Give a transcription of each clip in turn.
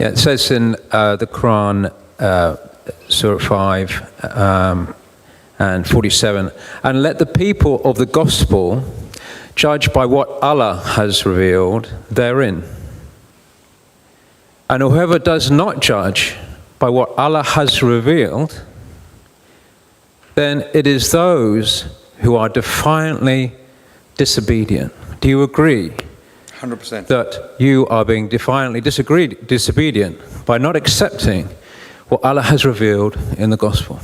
Yeah, it says in the Quran, Surah 5 and 47, and let the people of the gospel judge by what Allah has revealed therein. And whoever does not judge by what Allah has revealed, then it is those who are defiantly disobedient. Do you agree? 100%. That you are being defiantly disobedient by not accepting what Allah has revealed in the gospel?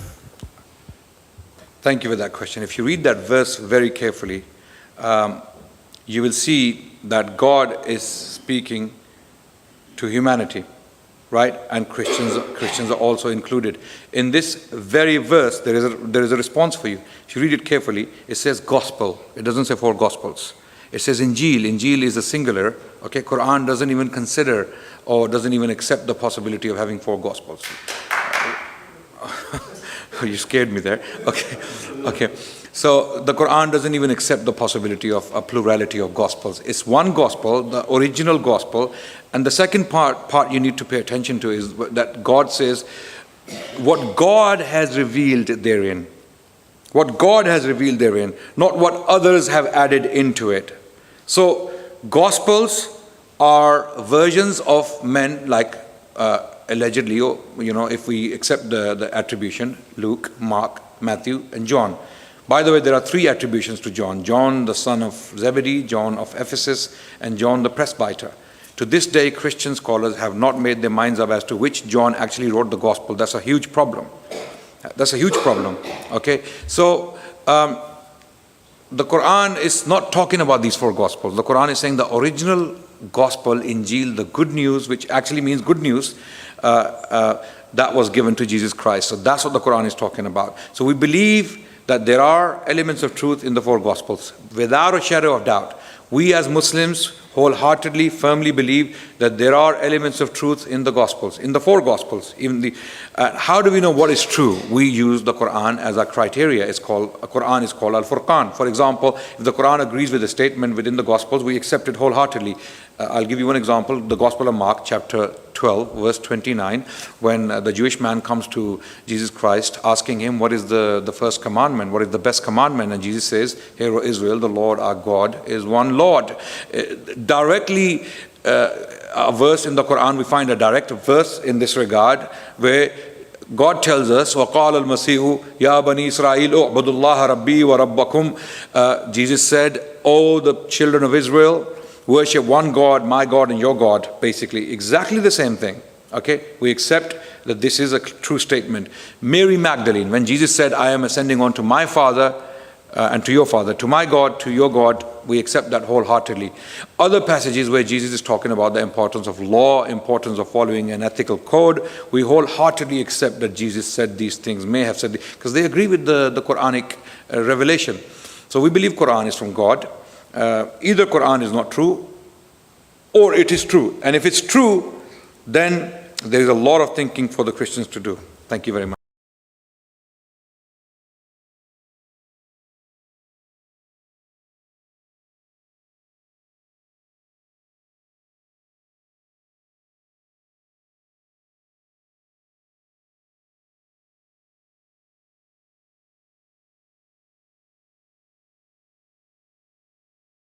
Thank you for that question. If you read that verse very carefully, you will see that God is speaking to humanity, right? And Christians are also included. In this very verse, there is a response for you. If you read it carefully, it says gospel. It doesn't say four gospels. It says Injil. Injil is a singular. Okay, Quran doesn't even consider or doesn't even accept the possibility of having four gospels. You scared me there. Okay. So the Quran doesn't even accept the possibility of a plurality of gospels. It's one gospel, the original gospel. And the second part you need to pay attention to is that God says what God has revealed therein. What God has revealed therein, not what others have added into it. So gospels are versions of men like allegedly, if we accept the attribution, Luke, Mark, Matthew, and John. By the way, there are three attributions to John. John, the son of Zebedee, John of Ephesus, and John the presbyter. To this day, Christian scholars have not made their minds up as to which John actually wrote the gospel. That's a huge problem. Okay? So, the Quran is not talking about these four gospels. The Quran is saying the original gospel, Injil, the good news, which actually means good news, that was given to Jesus Christ. So that's what the Quran is talking about. So we believe that there are elements of truth in the four gospels. Without a shadow of doubt, we as Muslims wholeheartedly, firmly believe that there are elements of truth in the gospels, in the four gospels. How do we know what is true? We use the Quran as our criteria. Quran is called Al-Furqan. For example, if the Quran agrees with a statement within the gospels, we accept it wholeheartedly. I'll give you one example. The Gospel of Mark, chapter 12, verse 29, when the Jewish man comes to Jesus Christ asking him, what is the first commandment? What is the best commandment? And Jesus says, "Hear, O Israel, the Lord our God is one Lord." Directly, a verse in the Quran, we find a direct verse in this regard where God tells us, وَقَالَ الْمَسِيحُ يَا بَنِي إِسْرَائِيلُ اُعْبُدُوا اللَّهَ رَبِّي وَرَبَّكُمْ. Jesus said, "O the children of Israel, worship one God, my God and your God." Basically, exactly the same thing. Okay, we accept that this is a true statement. Mary Magdalene, when Jesus said, "I am ascending on to my Father and to your Father, to my God, to your God," we accept that wholeheartedly. Other passages where Jesus is talking about the importance of law, importance of following an ethical code, we wholeheartedly accept that Jesus said these things, may have said, because they agree with the Quranic revelation. So we believe Quran is from God. Either Quran is not true or it is true. And if it's true, then there is a lot of thinking for the Christians to do. Thank you very much.